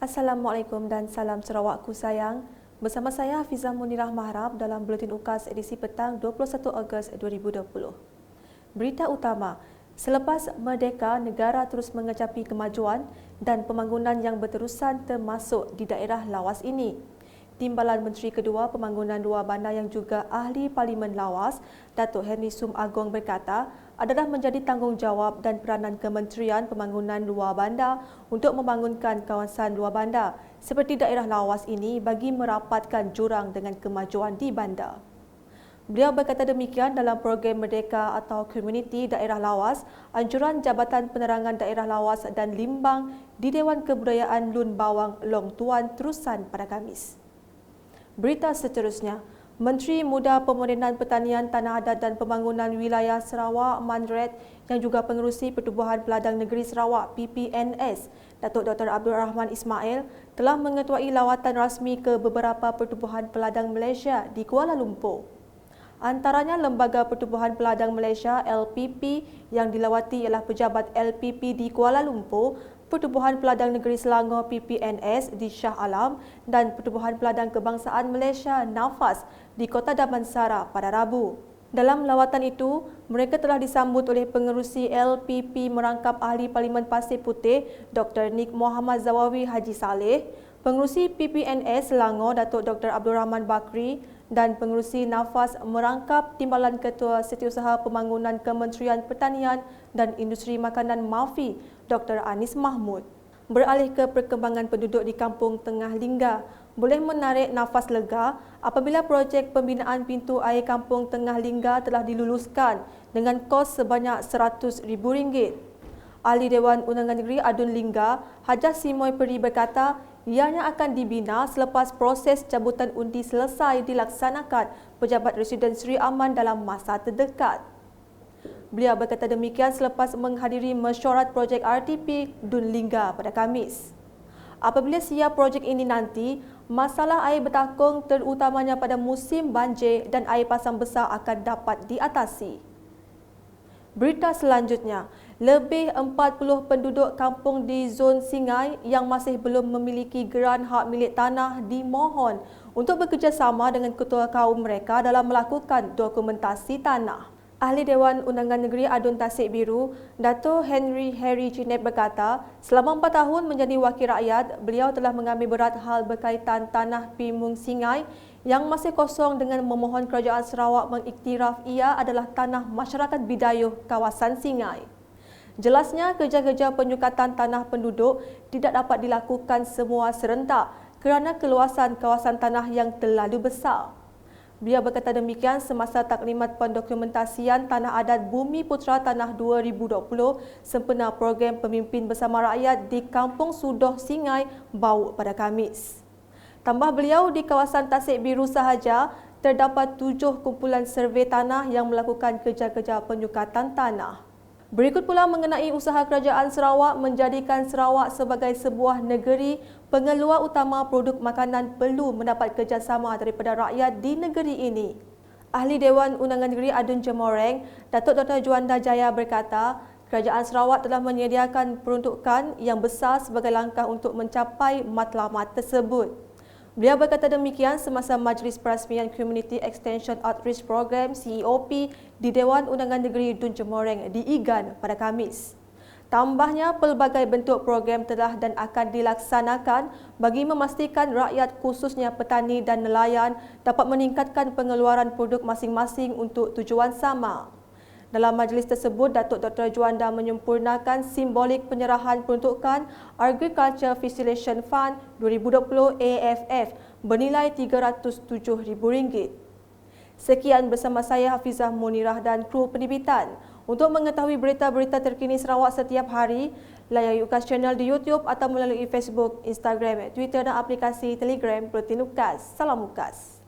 Assalamualaikum dan salam Sarawakku sayang. Bersama saya Hafizah Munirah Maharab dalam Buletin UKAS edisi petang 21 Ogos 2020. Berita utama, selepas merdeka, negara terus mengecapi kemajuan dan pembangunan yang berterusan termasuk di daerah lawas ini. Timbalan Menteri Kedua Pembangunan Luar Bandar yang juga Ahli Parlimen Lawas, Datuk Henry Sum Agong berkata, adalah menjadi tanggungjawab dan peranan Kementerian Pembangunan Luar Bandar untuk membangunkan kawasan luar bandar seperti daerah lawas ini bagi merapatkan jurang dengan kemajuan di bandar. Beliau berkata demikian dalam program Merdeka atau Komuniti Daerah Lawas, anjuran Jabatan Penerangan Daerah Lawas dan Limbang di Dewan Kebudayaan Lun Bawang Long Tuan Terusan pada Khamis. Berita seterusnya, Menteri Muda Pemodenan Pertanian, Tanah Adat dan Pembangunan Wilayah Sarawak Mandret yang juga Pengerusi Pertubuhan Peladang Negeri Sarawak PPNS, Datuk Dr. Abdul Rahman Ismail telah mengetuai lawatan rasmi ke beberapa pertubuhan peladang Malaysia di Kuala Lumpur. Antaranya Lembaga Pertubuhan Peladang Malaysia LPP yang dilawati ialah pejabat LPP di Kuala Lumpur, Pertubuhan Peladang Negeri Selangor PPNS di Shah Alam dan Pertubuhan Peladang Kebangsaan Malaysia NAFAS di Kota Damansara pada Rabu. Dalam lawatan itu, mereka telah disambut oleh Pengerusi LPP merangkap Ahli Parlimen Pasir Putih Dr. Nik Muhammad Zawawi Haji Saleh, Pengerusi PPNS Selangor Datuk Dr. Abdul Rahman Bakri dan Pengerusi NAFAS merangkap Timbalan Ketua Setiausaha Pembangunan Kementerian Pertanian dan Industri Makanan MAFI Dr. Anis Mahmud. Beralih ke perkembangan penduduk di Kampung Tengah Lingga, boleh menarik nafas lega apabila projek pembinaan pintu air Kampung Tengah Lingga telah diluluskan dengan kos sebanyak RM100,000. Ahli Dewan Undangan Negeri Adun Lingga, Hajah Simoy Peri berkata, ianya akan dibina selepas proses cabutan undi selesai dilaksanakan Pejabat Residen Seri Aman dalam masa terdekat. Beliau berkata demikian selepas menghadiri mesyuarat projek RTP Dun Lingga pada Khamis. Apabila siap projek ini nanti, masalah air bertakung terutamanya pada musim banjir dan air pasang besar akan dapat diatasi. Berita selanjutnya, lebih 40 penduduk kampung di Zon Singai yang masih belum memiliki geran hak milik tanah dimohon untuk bekerjasama dengan ketua kaum mereka dalam melakukan dokumentasi tanah. Ahli Dewan Undangan Negeri Adun Tasik Biru, Dato' Henry Cinet berkata, selama 4 tahun menjadi wakil rakyat, beliau telah mengambil berat hal berkaitan tanah Pimung Singai yang masih kosong dengan memohon kerajaan Sarawak mengiktiraf ia adalah tanah masyarakat Bidayuh kawasan Singai. Jelasnya, kerja-kerja penyukatan tanah penduduk tidak dapat dilakukan semua serentak kerana keluasan kawasan tanah yang terlalu besar. Beliau berkata demikian semasa taklimat pendokumentasian Tanah Adat Bumi Putera Tanah 2020 sempena program Pemimpin Bersama Rakyat di Kampung Sudoh Singai Bau pada Khamis. Tambah beliau, di kawasan Tasik Biru sahaja terdapat 7 kumpulan survey tanah yang melakukan kerja-kerja penyukatan tanah. Berikut pula mengenai usaha kerajaan Sarawak menjadikan Sarawak sebagai sebuah negeri pengeluar utama produk makanan perlu mendapat kerjasama daripada rakyat di negeri ini. Ahli Dewan Undangan Negeri Adun Jemoreng, Datuk Dr. Juanda Jaya berkata, kerajaan Sarawak telah menyediakan peruntukan yang besar sebagai langkah untuk mencapai matlamat tersebut. Beliau berkata demikian semasa Majlis Perasmian Community Extension Outreach Program CEOP di Dewan Undangan Negeri Dun Jemoreng di Igan pada Khamis. Tambahnya, pelbagai bentuk program telah dan akan dilaksanakan bagi memastikan rakyat khususnya petani dan nelayan dapat meningkatkan pengeluaran produk masing-masing untuk tujuan sama. Dalam majlis tersebut, Datuk Dr. Juanda menyempurnakan simbolik penyerahan peruntukan Agriculture Facilitation Fund 2020 AFF bernilai RM307,000. Sekian bersama saya Hafizah Munirah dan kru penerbitan. Untuk mengetahui berita-berita terkini Sarawak setiap hari, layari UKAS Channel di YouTube atau melalui Facebook, Instagram, Twitter dan aplikasi Telegram Buletin UKAS. Salam UKAS.